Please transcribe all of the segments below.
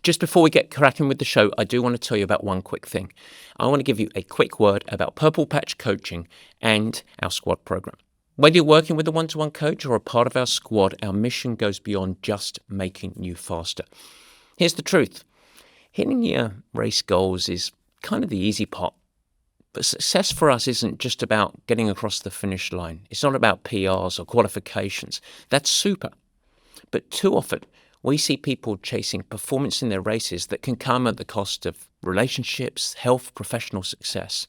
Just before we get cracking with the show, I do want to tell you about one quick thing. I want to give you a quick word about Purple Patch Coaching and our squad program. Whether you're working with a one-to-one coach or a part of our squad, our mission goes beyond just making you faster. Here's the truth. Hitting your race goals is kind of the easy part. But success for us isn't just about getting across the finish line. It's not about PRs or qualifications. That's super. But too often, we see people chasing performance in their races that can come at the cost of relationships, health, professional success.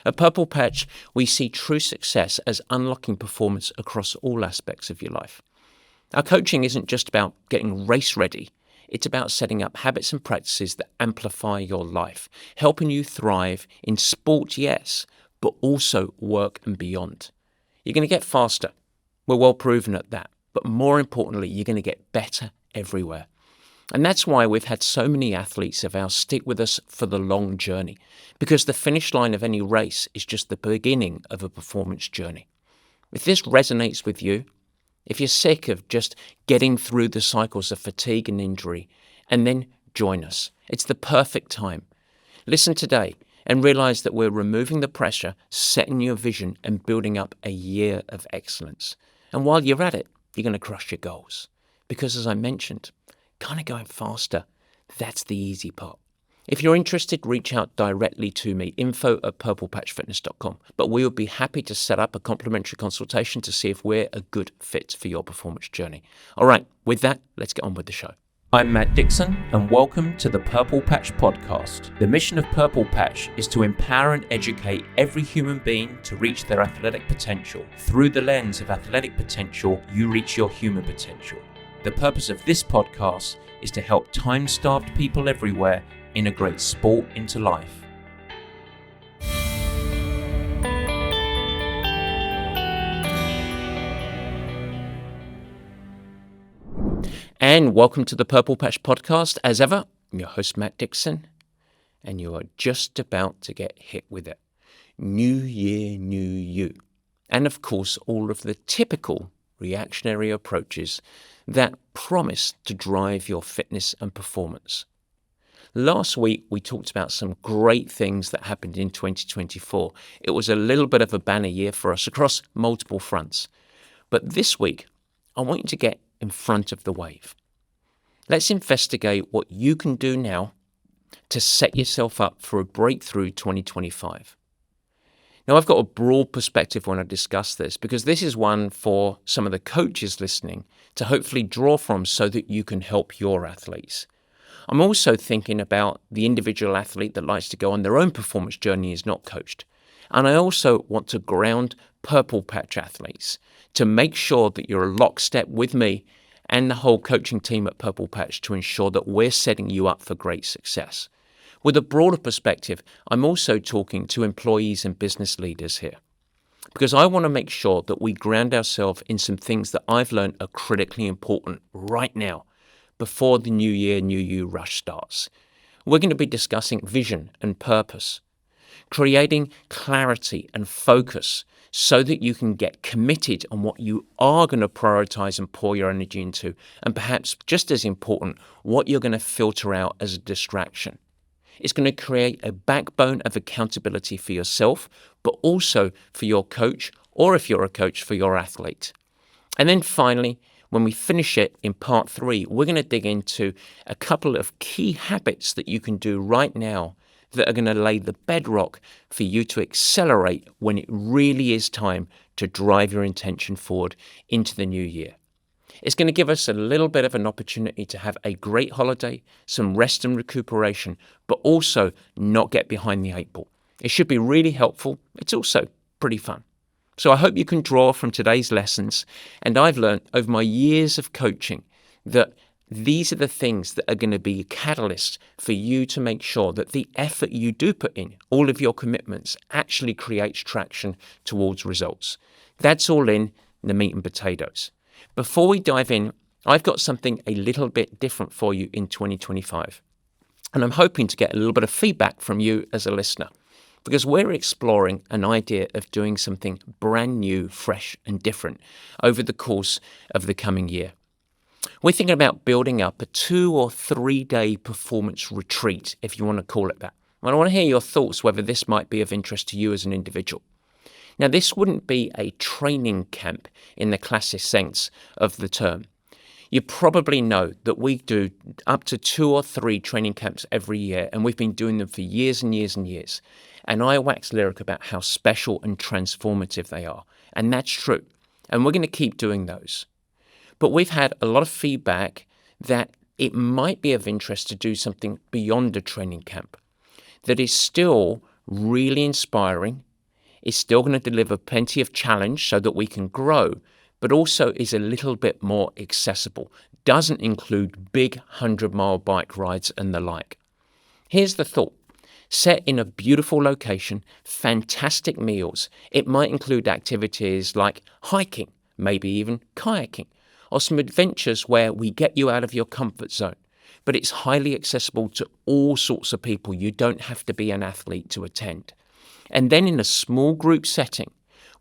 At Purple Patch, we see true success as unlocking performance across all aspects of your life. Our coaching isn't just about getting race ready. It's about setting up habits and practices that amplify your life, helping you thrive in sport, yes, but also work and beyond. You're going to get faster. We're well proven at that. But more importantly, you're going to get better everywhere. And that's why we've had so many athletes of ours stick with us for the long journey, because the finish line of any race is just the beginning of a performance journey. If this resonates with you, if you're sick of just getting through the cycles of fatigue and injury, and then join us. It's the perfect time. Listen today and realize that we're removing the pressure, setting your vision, and building up a year of excellence. And while you're at it, you're going to crush your goals. Because as I mentioned, kind of going faster, that's the easy part. If you're interested, reach out directly to me, info@purplepatchfitness.com. But we would be happy to set up a complimentary consultation to see if we're a good fit for your performance journey. All right, with that, let's get on with the show. I'm Matt Dixon, and welcome to the Purple Patch Podcast. The mission of Purple Patch is to empower and educate every human being to reach their athletic potential. Through the lens of athletic potential, you reach your human potential. The purpose of this podcast is to help time-starved people everywhere integrate sport into life. And welcome to the Purple Patch Podcast. As ever, I'm your host, Matt Dixon, and you are just about to get hit with it. New year, new you. And of course, all of the typical reactionary approaches that promise to drive your fitness and performance. Last week, we talked about some great things that happened in 2024. It was a little bit of a banner year for us across multiple fronts. But this week, I want you to get in front of the wave. Let's investigate what you can do now to set yourself up for a breakthrough 2025. Now, I've got a broad perspective when I discuss this because this is one for some of the coaches listening to hopefully draw from so that you can help your athletes. I'm also thinking about the individual athlete that likes to go on their own performance journey and is not coached. And I also want to ground Purple Patch athletes to make sure that you're lockstep with me and the whole coaching team at Purple Patch to ensure that we're setting you up for great success. With a broader perspective, I'm also talking to employees and business leaders here because I want to make sure that we ground ourselves in some things that I've learned are critically important right now before the new year, new you rush starts. We're going to be discussing vision and purpose, creating clarity and focus so that you can get committed on what you are going to prioritize and pour your energy into, and perhaps just as important, what you're going to filter out as a distraction. It's going to create a backbone of accountability for yourself, but also for your coach, or if you're a coach, for your athlete. And then finally, when we finish it in part 3, we're going to dig into a couple of key habits that you can do right now that are going to lay the bedrock for you to accelerate when it really is time to drive your intention forward into the new year. It's going to give us a little bit of an opportunity to have a great holiday, some rest and recuperation, but also not get behind the 8 ball. It should be really helpful. It's also pretty fun. So I hope you can draw from today's lessons. And I've learned over my years of coaching that these are the things that are going to be a catalyst for you to make sure that the effort you do put in, all of your commitments, actually creates traction towards results. That's all in the meat and potatoes. Before we dive in, I've got something a little bit different for you in 2025. And I'm hoping to get a little bit of feedback from you as a listener, because we're exploring an idea of doing something brand new, fresh, and different over the course of the coming year. We're thinking about building up a 2 or 3 day performance retreat, if you want to call it that. And I want to hear your thoughts whether this might be of interest to you as an individual. Now, this wouldn't be a training camp in the classic sense of the term. You probably know that we do up to 2 or 3 training camps every year, and we've been doing them for years and years and years. And I wax lyric about how special and transformative they are. And that's true. And we're going to keep doing those. But we've had a lot of feedback that it might be of interest to do something beyond a training camp that is still really inspiring, is still going to deliver plenty of challenge so that we can grow, but also is a little bit more accessible, doesn't include big 100-mile bike rides and the like. Here's the thought. Set in a beautiful location, fantastic meals. It might include activities like hiking, maybe even kayaking, or some adventures where we get you out of your comfort zone. But it's highly accessible to all sorts of people. You don't have to be an athlete to attend. And then in a small group setting,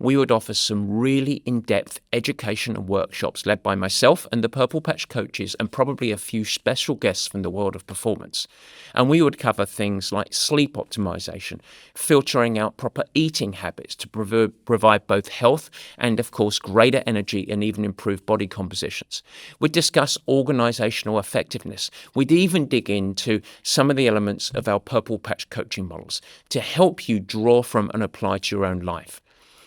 we would offer some really in-depth education and workshops led by myself and the Purple Patch coaches and probably a few special guests from the world of performance. And we would cover things like sleep optimization, filtering out proper eating habits to provide both health and, of course, greater energy and even improved body compositions. We'd discuss organizational effectiveness. We'd even dig into some of the elements of our Purple Patch coaching models to help you draw from and apply to your own life.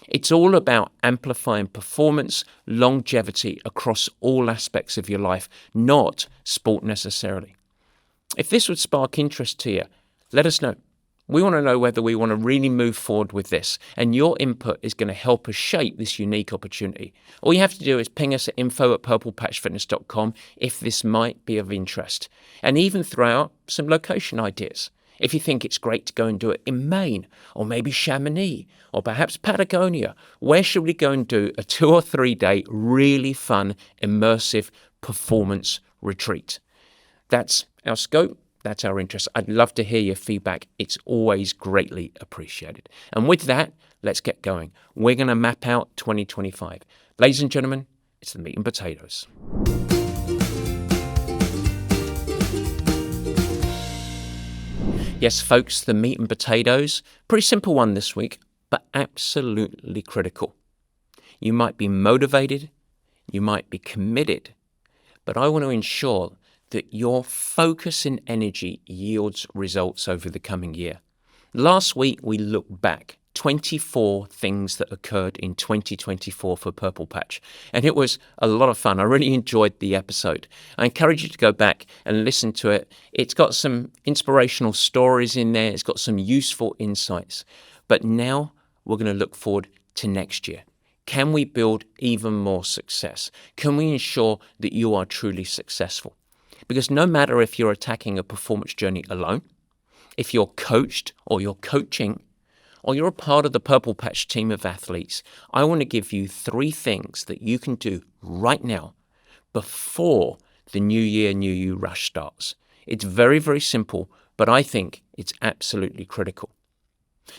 It's all about amplifying performance, longevity across all aspects of your life, not sport necessarily. If this would spark interest to you, let us know. We want to know whether we want to really move forward with this, and your input is going to help us shape this unique opportunity. All you have to do is ping us at info@purplepatchfitness.com if this might be of interest, and even throw out some location ideas. If you think it's great to go and do it in Maine, or maybe Chamonix, or perhaps Patagonia, where should we go and do a 2 or 3 day really fun, immersive performance retreat? That's our scope. That's our interest. I'd love to hear your feedback. It's always greatly appreciated. And with that, let's get going. We're going to map out 2025. Ladies and gentlemen, it's the meat and potatoes. Yes, folks, the meat and potatoes. Pretty simple one this week, but absolutely critical. You might be motivated, you might be committed, but I want to ensure that your focus and energy yields results over the coming year. Last week, we looked back 24 things that occurred in 2024 for Purple Patch. And it was a lot of fun. I really enjoyed the episode. I encourage you to go back and listen to it. It's got some inspirational stories in there. It's got some useful insights. But now we're going to look forward to next year. Can we build even more success? Can we ensure that you are truly successful? Because no matter if you're attacking a performance journey alone, if you're coached or you're coaching, or you're a part of the Purple Patch team of athletes, I want to give you 3 things that you can do right now before the New Year, New You rush starts. It's very, very simple, but I think it's absolutely critical.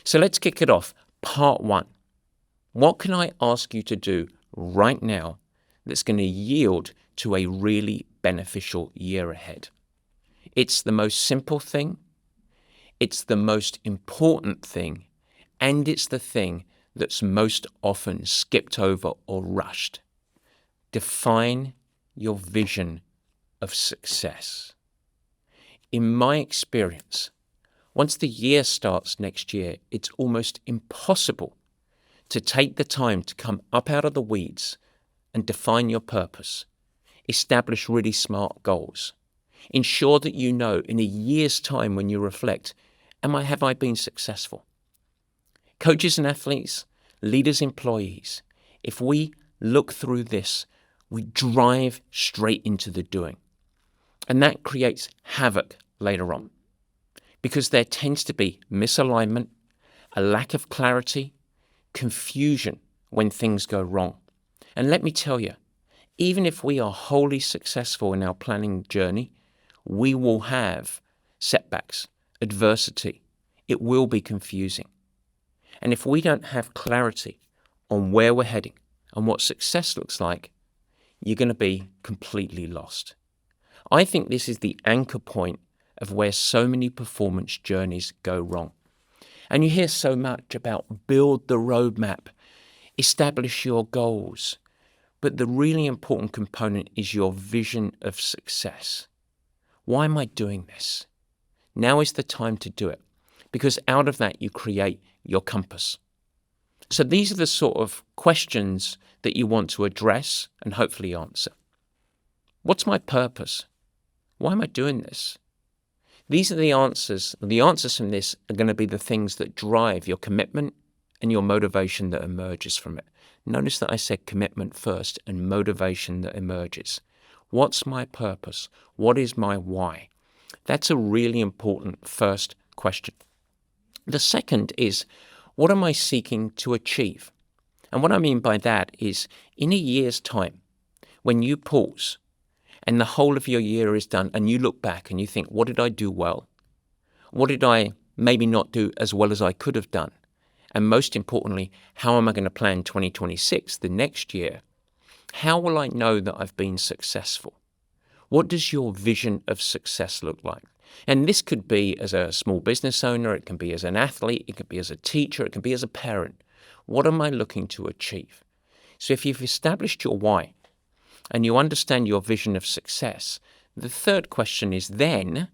So let's kick it off. Part 1. What can I ask you to do right now that's going to yield to a really beneficial year ahead? It's the most simple thing. It's the most important thing. And it's the thing that's most often skipped over or rushed. Define your vision of success. In my experience, once the year starts next year, it's almost impossible to take the time to come up out of the weeds and define your purpose. Establish really smart goals. Ensure that you know in a year's time when you reflect, have I been successful? Coaches and athletes, leaders, employees, if we look through this, we drive straight into the doing. And that creates havoc later on because there tends to be misalignment, a lack of clarity, confusion when things go wrong. And let me tell you, even if we are wholly successful in our planning journey, we will have setbacks, adversity. It will be confusing. And if we don't have clarity on where we're heading and what success looks like, you're going to be completely lost. I think this is the anchor point of where so many performance journeys go wrong. And you hear so much about build the roadmap, establish your goals. But the really important component is your vision of success. Why am I doing this? Now is the time to do it, because out of that you create your compass. So these are the sort of questions that you want to address and hopefully answer. What's my purpose? Why am I doing this? These are the answers. The answers from this are going to be the things that drive your commitment and your motivation that emerges from it. Notice that I said commitment first and motivation that emerges. What's my purpose? What is my why? That's a really important first question. The second is, what am I seeking to achieve? And what I mean by that is, in a year's time, when you pause and the whole of your year is done and you look back and you think, what did I do well? What did I maybe not do as well as I could have done? And most importantly, how am I going to plan 2026, the next year? How will I know that I've been successful? What does your vision of success look like? And this could be as a small business owner, it can be as an athlete, it could be as a teacher, it can be as a parent. What am I looking to achieve? So if you've established your why and you understand your vision of success, the third question is then,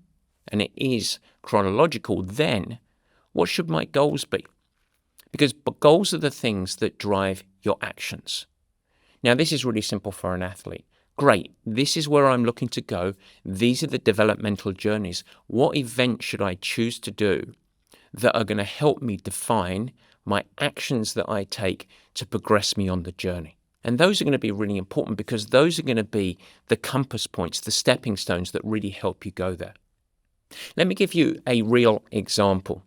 and it is chronological, then, what should my goals be? Because goals are the things that drive your actions. Now, this is really simple for an athlete. Great, this is where I'm looking to go. These are the developmental journeys. What events should I choose to do that are going to help me define my actions that I take to progress me on the journey? And those are going to be really important because those are going to be the compass points, the stepping stones that really help you go there. Let me give you a real example,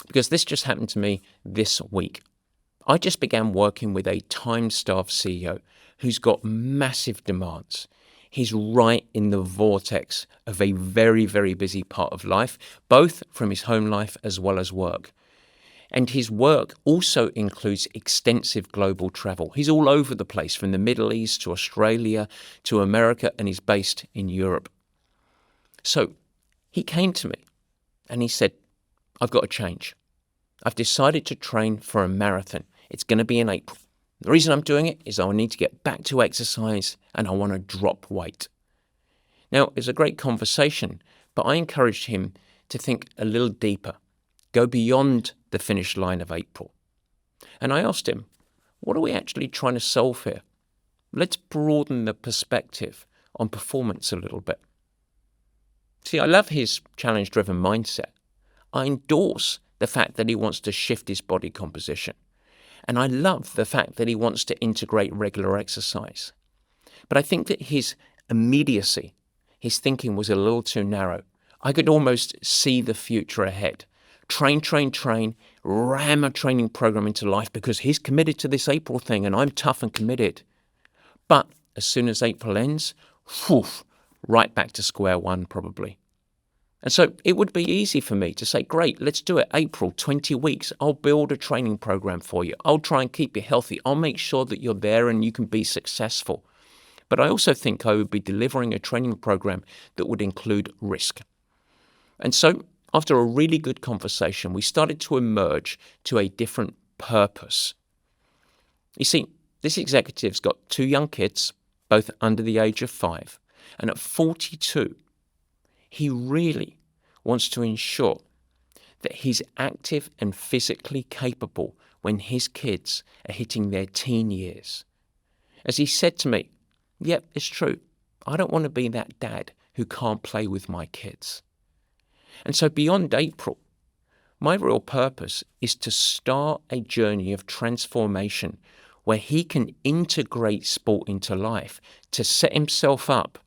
because this just happened to me this week. I just began working with a time-starved CEO who's got massive demands. He's right in the vortex of a very, very busy part of life, both from his home life as well as work. And his work also includes extensive global travel. He's all over the place, from the Middle East to Australia to America, and he's based in Europe. So he came to me and he said, I've got to change. I've decided to train for a marathon. It's going to be in April. The reason I'm doing it is I need to get back to exercise and I want to drop weight. Now, it was a great conversation, but I encouraged him to think a little deeper, go beyond the finish line of April. And I asked him, what are we actually trying to solve here? Let's broaden the perspective on performance a little bit. See, I love his challenge-driven mindset. I endorse the fact that he wants to shift his body composition. And I love the fact that he wants to integrate regular exercise. But I think that his immediacy, his thinking was a little too narrow. I could almost see the future ahead. Train, ram a training program into life because he's committed to this April thing and I'm tough and committed. But as soon as April ends, right back to square one probably. And so it would be easy for me to say, great, let's do it. April, 20 weeks. I'll build a training program for you. I'll try and keep you healthy. I'll make sure that you're there and you can be successful. But I also think I would be delivering a training program that would include risk. And so after a really good conversation, we started to emerge to a different purpose. You see, this executive's got 2 young kids, both under the age of 5. And at 42, he really wants to ensure that he's active and physically capable when his kids are hitting their teen years. As he said to me, yep, it's true. I don't want to be that dad who can't play with my kids. And so beyond April, my real purpose is to start a journey of transformation where he can integrate sport into life to set himself up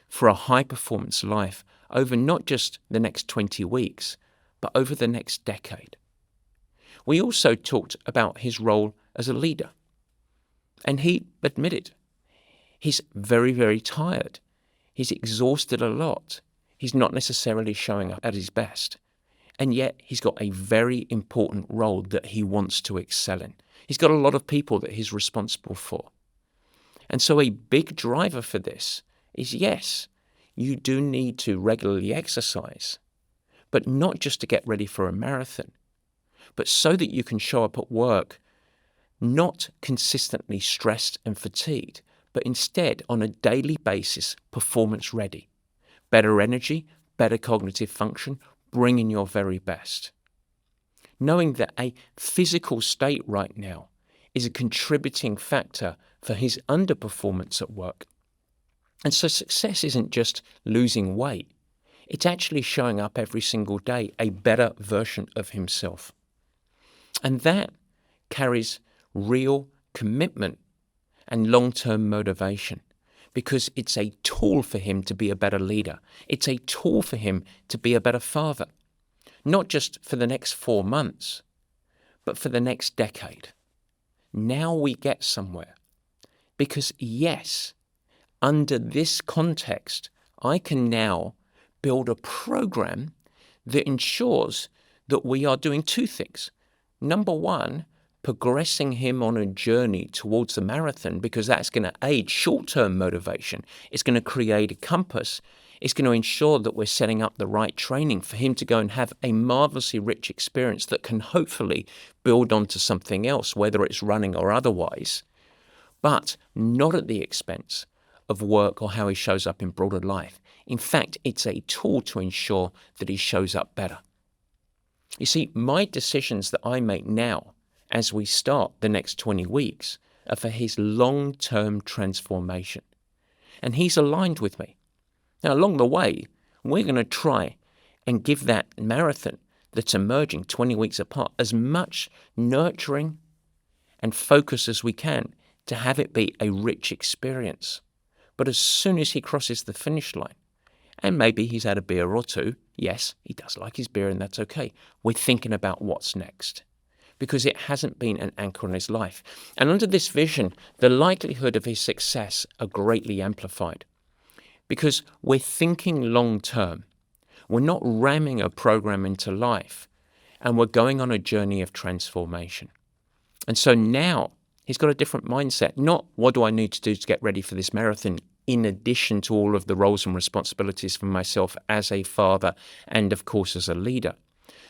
for a high-performance life over not just the next 20 weeks, but over the next decade. We also talked about his role as a leader. And he admitted he's very, very tired. He's exhausted a lot. He's not necessarily showing up at his best. And yet he's got a very important role that he wants to excel in. He's got a lot of people that he's responsible for. And so a big driver for this is, yes, you do need to regularly exercise, but not just to get ready for a marathon, but so that you can show up at work not consistently stressed and fatigued, but instead on a daily basis, performance ready. Better energy, better cognitive function, bringing your very best. Knowing that a physical state right now is a contributing factor for his underperformance at work. And so success isn't just losing weight, it's actually showing up every single day a better version of himself. And that carries real commitment and long-term motivation because it's a tool for him to be a better leader. It's a tool for him to be a better father, not just for the next 4 months, but for the next decade. Now we get somewhere because, yes, under this context, I can now build a program that ensures that we are doing 2 things. Number one, progressing him on a journey towards the marathon, because that's going to aid short-term motivation. It's going to create a compass. It's going to ensure that we're setting up the right training for him to go and have a marvelously rich experience that can hopefully build onto something else, whether it's running or otherwise, but not at the expense of work or how he shows up in broader life. In fact, it's a tool to ensure that he shows up better. You see, my decisions that I make now as we start the next 20 weeks are for his long-term transformation. And he's aligned with me. Now, along the way, we're going to try and give that marathon that's emerging 20 weeks apart as much nurturing and focus as we can to have it be a rich experience. But as soon as he crosses the finish line, and maybe he's had a beer or two, yes, he does like his beer and that's okay, we're thinking about what's next, because it hasn't been an anchor in his life. And under this vision, the likelihood of his success are greatly amplified, because we're thinking long term. We're not ramming a program into life, and we're going on a journey of transformation. And so now he's got a different mindset. Not what do I need to do to get ready for this marathon, in addition to all of the roles and responsibilities for myself as a father and, of course, as a leader.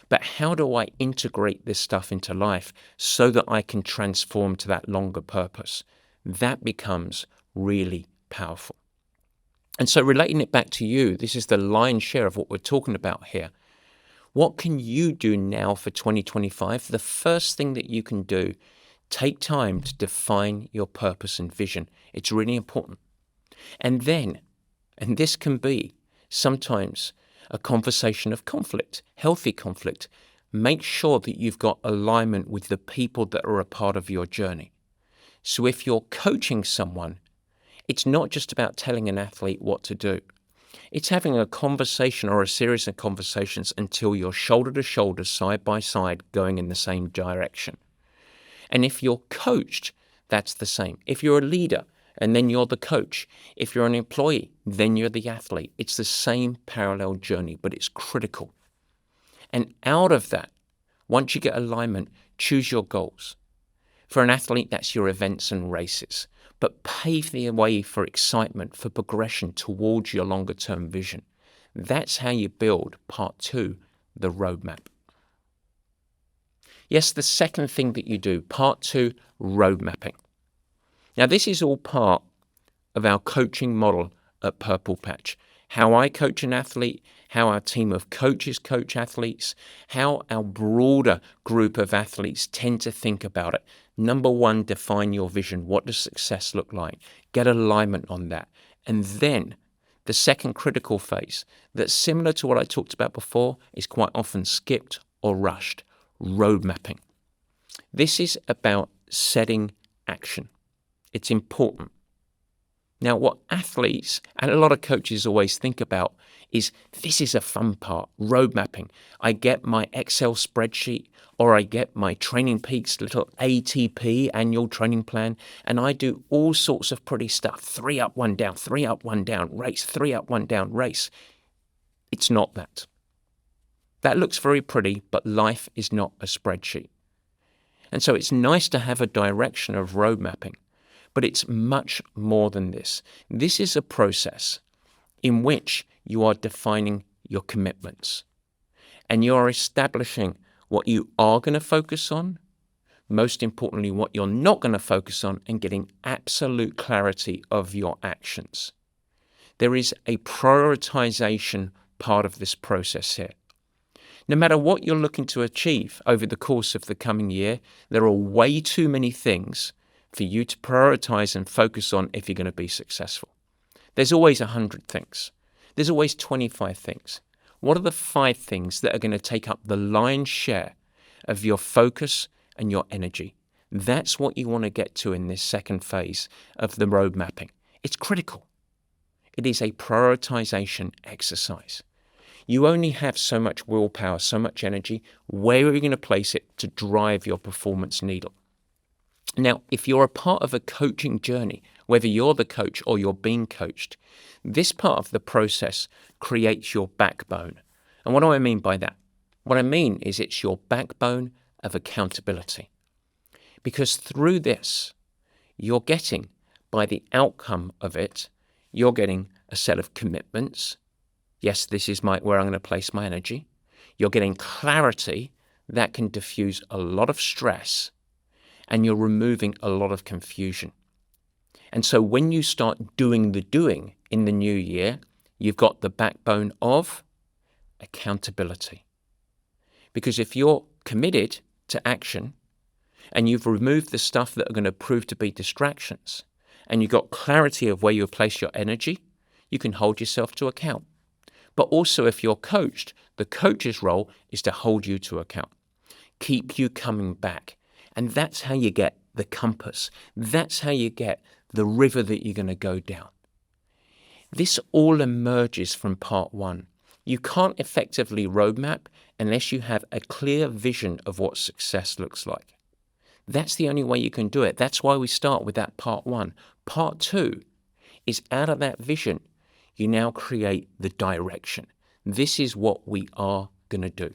But how do I integrate this stuff into life so that I can transform to that longer purpose? That becomes really powerful. And so relating it back to you, this is the lion's share of what we're talking about here. What can you do now for 2025? The first thing that you can do, take time to define your purpose and vision. It's really important. And then, and this can be sometimes a conversation of conflict, healthy conflict, make sure that you've got alignment with the people that are a part of your journey. So if you're coaching someone, it's not just about telling an athlete what to do. It's having a conversation or a series of conversations until you're shoulder to shoulder, side by side, going in the same direction. And if you're coached, that's the same. If you're a leader, and then you're the coach. If you're an employee, then you're the athlete. It's the same parallel journey, but it's critical. And out of that, once you get alignment, choose your goals. For an athlete, that's your events and races. But pave the way for excitement, for progression towards your longer-term vision. That's how you build part 2, the roadmap. Yes, the second thing that you do, part 2, road mapping. Now, this is all part of our coaching model at Purple Patch. How I coach an athlete, how our team of coaches coach athletes, how our broader group of athletes tend to think about it. Number one, define your vision. What does success look like? Get alignment on that. And then the second critical phase that's similar to what I talked about before is quite often skipped or rushed, road mapping. This is about setting action. It's important. Now, what athletes and a lot of coaches always think about is this is a fun part, road mapping. I get my Excel spreadsheet or I get my Training Peaks little ATP, annual training plan, and I do all sorts of pretty stuff. 3 up, 1 down, 3 up, 1 down, race, 3 up, 1 down, race. It's not that. That looks very pretty, but life is not a spreadsheet. And so it's nice to have a direction of road mapping. But it's much more than this. This is a process in which you are defining your commitments and you are establishing what you are going to focus on, most importantly, what you're not going to focus on, and getting absolute clarity of your actions. There is a prioritization part of this process here. No matter what you're looking to achieve over the course of the coming year, there are way too many things for you to prioritize and focus on if you're going to be successful. There's always 100 things. There's always 25 things. What are the 5 things that are going to take up the lion's share of your focus and your energy? That's what you want to get to in this second phase of the road mapping. It's critical. It is a prioritization exercise. You only have so much willpower, so much energy. Where are you going to place it to drive your performance needle? Now, if you're a part of a coaching journey, whether you're the coach or you're being coached, this part of the process creates your backbone. And what do I mean by that? What I mean is it's your backbone of accountability. Because through this, you're getting, by the outcome of it, you're getting a set of commitments. Yes, this is where I'm going to place my energy. You're getting clarity that can diffuse a lot of stress, and you're removing a lot of confusion. And so when you start doing the doing in the new year, you've got the backbone of accountability. Because if you're committed to action and you've removed the stuff that are going to prove to be distractions, and you've got clarity of where you place your energy, you can hold yourself to account. But also if you're coached, the coach's role is to hold you to account, keep you coming back. And that's how you get the compass. That's how you get the river that you're going to go down. This all emerges from part 1. You can't effectively roadmap unless you have a clear vision of what success looks like. That's the only way you can do it. That's why we start with that part 1. Part 2 is out of that vision, you now create the direction. This is what we are going to do.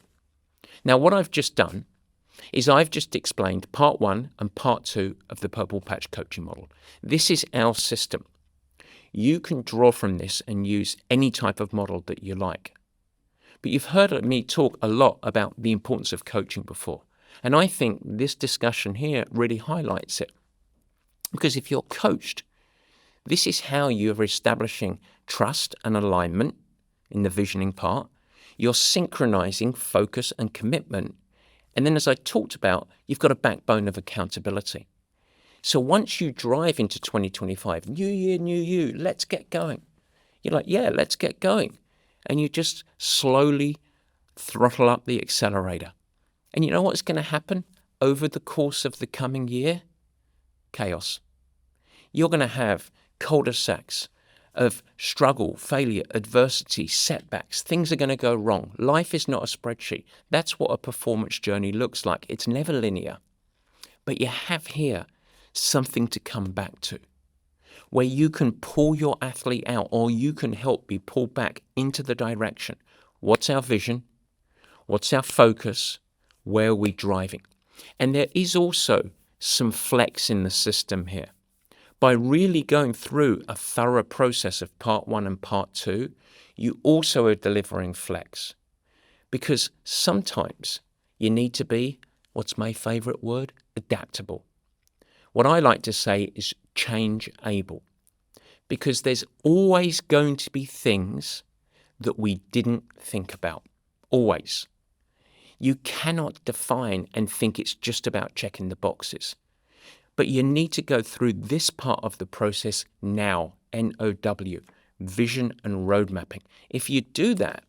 Now, what I've just done is I've just explained part 1 and part 2 of the Purple Patch coaching model. This is our system. You can draw from this and use any type of model that you like. But you've heard me talk a lot about the importance of coaching before. And I think this discussion here really highlights it. Because if you're coached, this is how you're establishing trust and alignment in the visioning part. You're synchronizing focus and commitment. And then as I talked about, you've got a backbone of accountability. So once you drive into 2025, new year, new you, let's get going. You're like, yeah, let's get going. And you just slowly throttle up the accelerator. And you know what's going to happen over the course of the coming year? Chaos. You're going to have cul-de-sacs of struggle, failure, adversity, setbacks. Things are going to go wrong. Life is not a spreadsheet. That's what a performance journey looks like. It's never linear. But you have here something to come back to, where you can pull your athlete out, or you can help be pulled back into the direction. What's our vision? What's our focus? Where are we driving? And there is also some flex in the system here. By really going through a thorough process of part 1 and part 2, you also are delivering flex. Because sometimes you need to be, what's my favorite word? Adaptable. What I like to say is change able. Because there's always going to be things that we didn't think about. Always. You cannot define and think it's just about checking the boxes. But you need to go through this part of the process now, NOW, vision and road mapping. If you do that,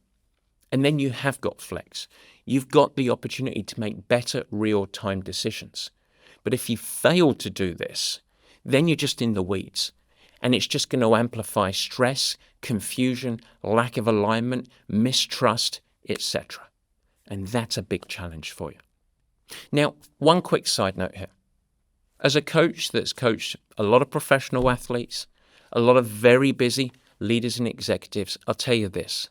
and then you have got flex, you've got the opportunity to make better real-time decisions. But if you fail to do this, then you're just in the weeds. And it's just going to amplify stress, confusion, lack of alignment, mistrust, etc. And that's a big challenge for you. Now, one quick side note here. As a coach that's coached a lot of professional athletes, a lot of very busy leaders and executives, I'll tell you this.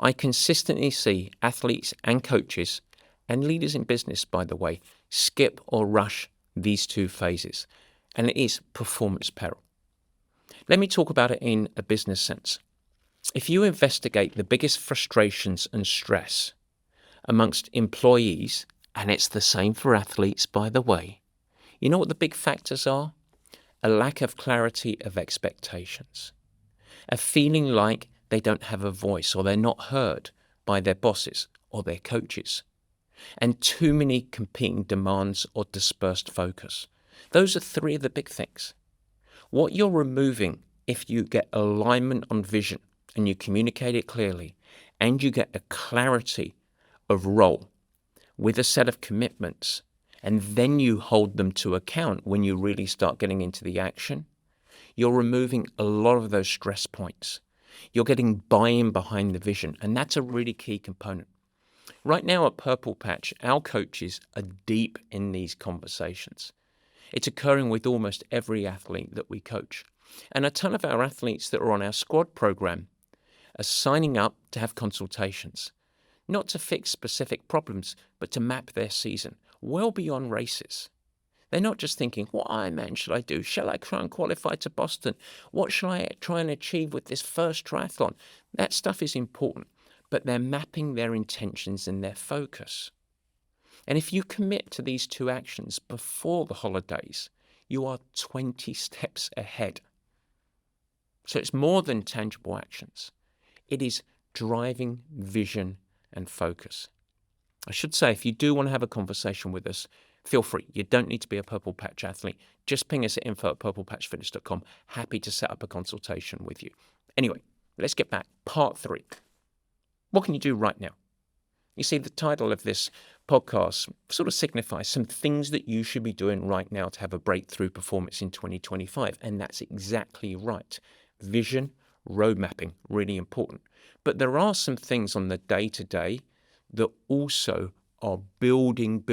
I consistently see athletes and coaches, and leaders in business, by the way, skip or rush these 2 phases. and it is performance peril. Let me talk about it in a business sense. If you investigate the biggest frustrations and stress amongst employees, and it's the same for athletes, by the way, you know what the big factors are? A lack of clarity of expectations, a feeling like they don't have a voice or they're not heard by their bosses or their coaches, and too many competing demands or dispersed focus. Those are three of the big things. What you're removing if you get alignment on vision and you communicate it clearly and you get a clarity of role with a set of commitments, and then you hold them to account when you really start getting into the action, you're removing a lot of those stress points. You're getting buy-in behind the vision, and that's a really key component. Right now at Purple Patch, our coaches are deep in these conversations. It's occurring with almost every athlete that we coach. And a ton of our athletes that are on our squad program are signing up to have consultations, not to fix specific problems, but to map their season well beyond races. They're not just thinking, what Ironman should I do? Shall I try and qualify to Boston? What shall I try and achieve with this first triathlon? That stuff is important, but they're mapping their intentions and their focus. And if you commit to these two actions before the holidays, you are 20 steps ahead. So it's more than tangible actions. It is driving vision and focus. I should say, if you do want to have a conversation with us, feel free. You don't need to be a Purple Patch athlete. Just ping us at info@purplepatchfitness.com. Happy to set up a consultation with you. Anyway, let's get back. Part 3. What can you do right now? You see, the title of this podcast sort of signifies some things that you should be doing right now to have a breakthrough performance in 2025. And that's exactly right. Vision, road mapping, really important. But there are some things on the day-to-day that also are building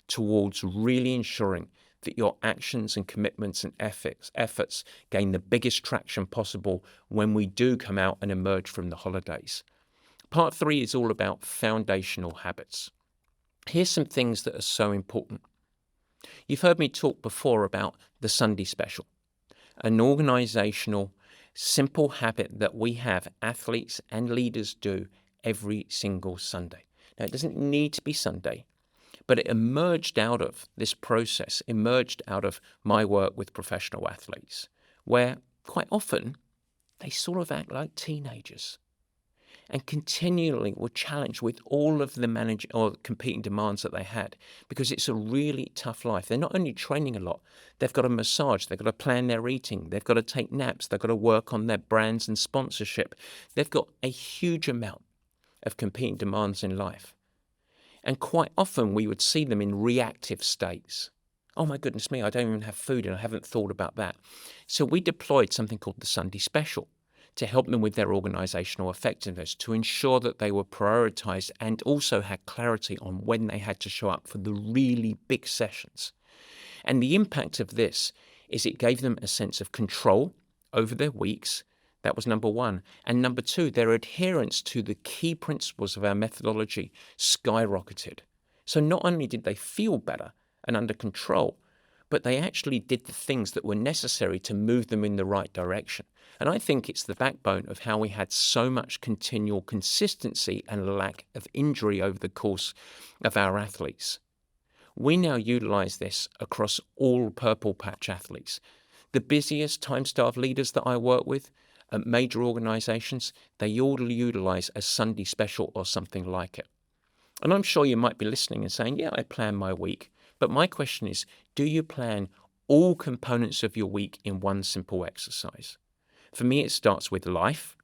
towards really ensuring that your actions and commitments and efforts gain the biggest traction possible when we do come out and emerge from the holidays. Part 3 is all about foundational habits. Here's some things that are so important. You've heard me talk before about the Sunday special, an organizational, simple habit that we have athletes and leaders do every single Sunday. Now, it doesn't need to be Sunday, but it emerged out of this process, emerged out of my work with professional athletes, where quite often they sort of act like teenagers and continually were challenged with all of the competing demands that they had, because it's a really tough life. They're not only training a lot, they've got to massage, they've got to plan their eating, they've got to take naps, they've got to work on their brands and sponsorship. They've got a huge amount of competing demands in life. And quite often we would see them in reactive states. Oh my goodness me, I don't even have food and I haven't thought about that. So we deployed something called the Sunday Special to help them with their organizational effectiveness, to ensure that they were prioritized and also had clarity on when they had to show up for the really big sessions. And the impact of this is it gave them a sense of control over their weeks. That was number one. And number two, their adherence to the key principles of our methodology skyrocketed. So not only did they feel better and under control, but they actually did the things that were necessary to move them in the right direction. And I think it's the backbone of how we had so much continual consistency and lack of injury over the course of our athletes. We now utilize this across all Purple Patch athletes. The busiest time-starved leaders that I work with at major organizations, they all utilize a Sunday special or something like it. And I'm sure you might be listening and saying, yeah, I plan my week. But my question is, do you plan all components of your week in one simple exercise? For me, it starts with life.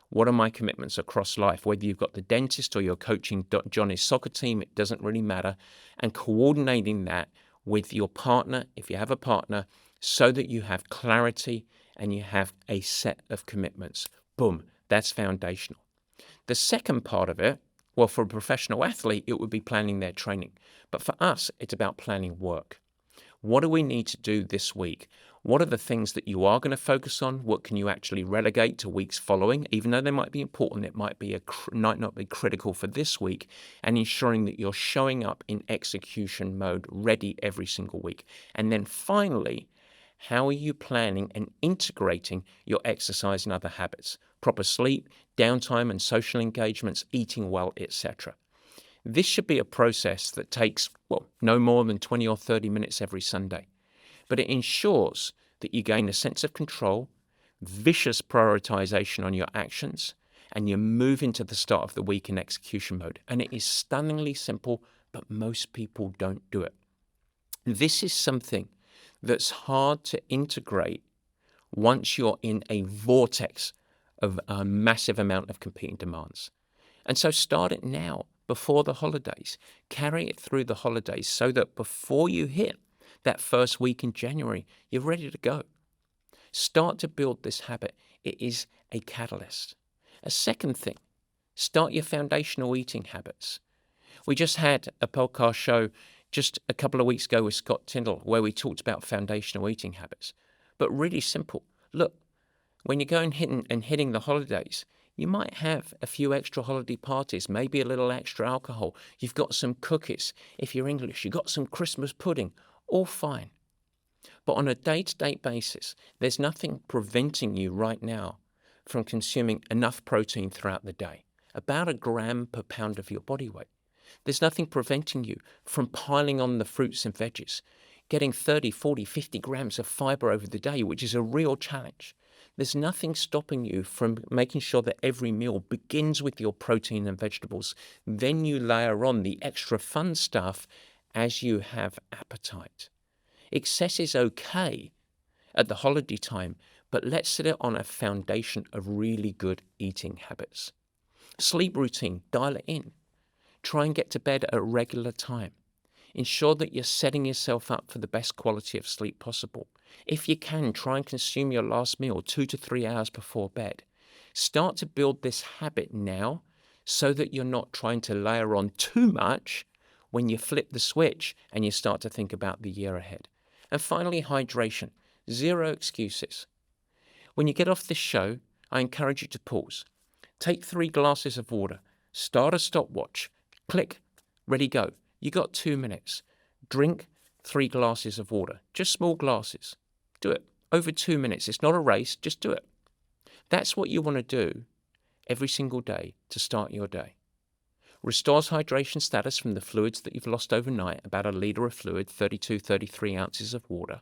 What are my commitments across life? Whether you've got the dentist or you're coaching Johnny's soccer team, it doesn't really matter. And coordinating that with your partner, if you have a partner, so that you have clarity and you have a set of commitments. Boom, that's foundational. The second part of it, well, for a professional athlete, it would be planning their training. But for us, it's about planning work. What do we need to do this week? What are the things that you are going to focus on? What can you actually relegate to weeks following? Even though they might be important, it might not be critical for this week, and ensuring that you're showing up in execution mode, ready every single week. And then finally, how are you planning and integrating your exercise and other habits? Proper sleep, downtime and social engagements, eating well, etc. This should be a process that takes, no more than 20 or 30 minutes every Sunday. But it ensures that you gain a sense of control, vicious prioritization on your actions, and you move into the start of the week in execution mode. And it is stunningly simple, but most people don't do it. This is something that's hard to integrate once you're in a vortex of a massive amount of competing demands. And so start it now, before the holidays. Carry it through the holidays so that before you hit that first week in January, you're ready to go. Start to build this habit. It is a catalyst. A second thing, start your foundational eating habits. We just had a podcast show just a couple of weeks ago with Scott Tyndall where we talked about foundational eating habits. But really simple. Look, when you're going hitting the holidays, you might have a few extra holiday parties, maybe a little extra alcohol. You've got some cookies. If you're English, you've got some Christmas pudding. All fine. But on a day-to-day basis, there's nothing preventing you right now from consuming enough protein throughout the day, about 1 gram per pound of your body weight. There's nothing preventing you from piling on the fruits and veggies, getting 30, 40, 50 grams of fiber over the day, which is a real challenge. There's nothing stopping you from making sure that every meal begins with your protein and vegetables. Then you layer on the extra fun stuff as you have appetite. Excess is okay at the holiday time, but let's set it on a foundation of really good eating habits. Sleep routine, dial it in. Try and get to bed at a regular time. Ensure that you're setting yourself up for the best quality of sleep possible. If you can, try and consume your last meal 2 to 3 hours before bed. Start to build this habit now so that you're not trying to layer on too much when you flip the switch and you start to think about the year ahead. And finally, hydration. 0 excuses. When you get off this show, I encourage you to pause. Take 3 glasses of water. Start a stopwatch. Click. Ready, go. You got 2 minutes. Drink 3 glasses of water. Just small glasses. Do it. Over 2 minutes. It's not a race. Just do it. That's what you want to do every single day to start your day. Restores hydration status from the fluids that you've lost overnight, about 1 liter of fluid, 32, 33 ounces of water.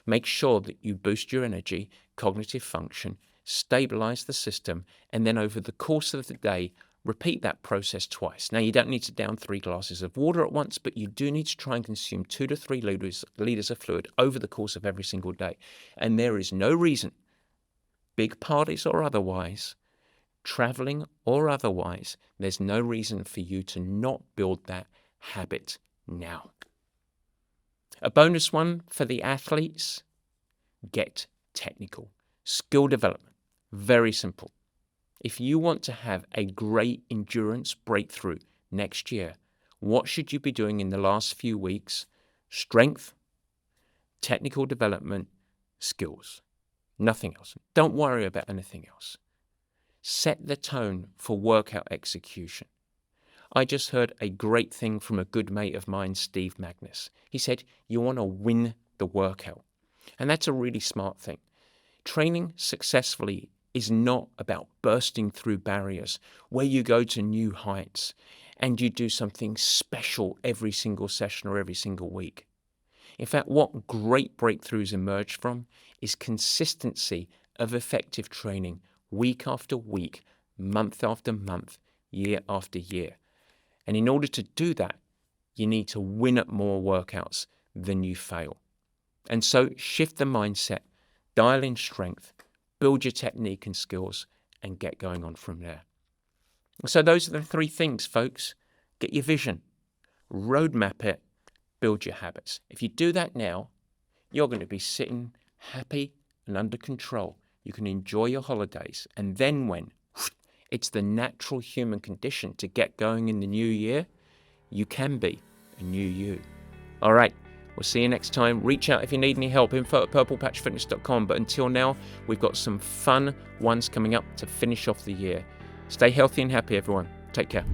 Make sure that you boost your energy, cognitive function, stabilize the system, and then over the course of the day, repeat that process twice. Now, you don't need to down 3 glasses of water at once, but you do need to try and consume 2 to 3 liters of fluid over the course of every single day. And there is no reason, big parties or otherwise, traveling or otherwise, there's no reason for you to not build that habit now. A bonus one for the athletes, get technical. Skill development, very simple. If you want to have a great endurance breakthrough next year, what should you be doing in the last few weeks? Strength, technical development, skills. Nothing else. Don't worry about anything else. Set the tone for workout execution. I just heard a great thing from a good mate of mine, Steve Magnus. He said, you want to win the workout. And that's a really smart thing. Training successfully is not about bursting through barriers where you go to new heights and you do something special every single session or every single week. In fact, what great breakthroughs emerge from is consistency of effective training week after week, month after month, year after year. And in order to do that, you need to win at more workouts than you fail. And so shift the mindset, dial in strength, build your technique and skills, and get going on from there. So those are the 3 things, folks. Get your vision, roadmap it, build your habits. If you do that now, you're going to be sitting happy and under control. You can enjoy your holidays. And then when it's the natural human condition to get going in the new year, you can be a new you. All right. We'll see you next time. Reach out if you need any help, info@purplepatchfitness.com. But until now, we've got some fun ones coming up to finish off the year. Stay healthy and happy, everyone. Take care.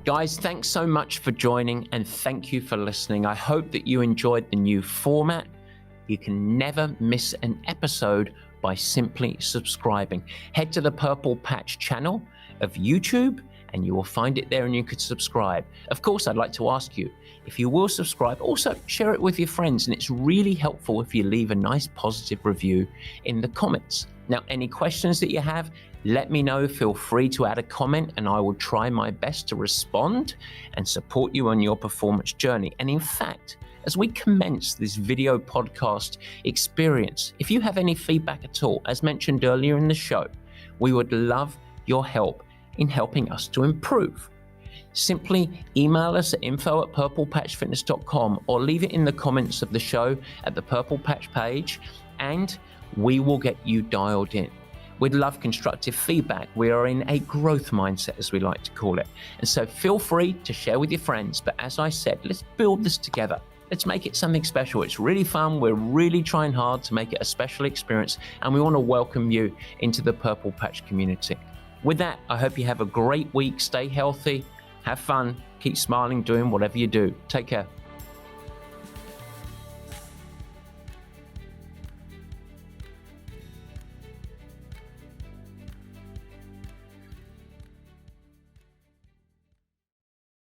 Guys, thanks so much for joining and thank you for listening. I hope that you enjoyed the new format. You can never miss an episode by simply subscribing. Head to the Purple Patch channel of YouTube and you will find it there and you could subscribe. Of course, I'd like to ask you, if you will subscribe, also share it with your friends, and it's really helpful if you leave a nice positive review in the comments. Now, any questions that you have, let me know. Feel free to add a comment and I will try my best to respond and support you on your performance journey. And in fact, as we commence this video podcast experience, if you have any feedback at all, as mentioned earlier in the show, we would love your help in helping us to improve. Simply email us at info@purplepatchfitness.com or leave it in the comments of the show at the Purple Patch page and we will get you dialed in. We'd love constructive feedback. We are in a growth mindset, as we like to call it. And so feel free to share with your friends. But as I said, let's build this together. Let's make it something special. It's really fun. We're really trying hard to make it a special experience. And we want to welcome you into the Purple Patch community. With that, I hope you have a great week. Stay healthy. Have fun. Keep smiling, doing whatever you do. Take care.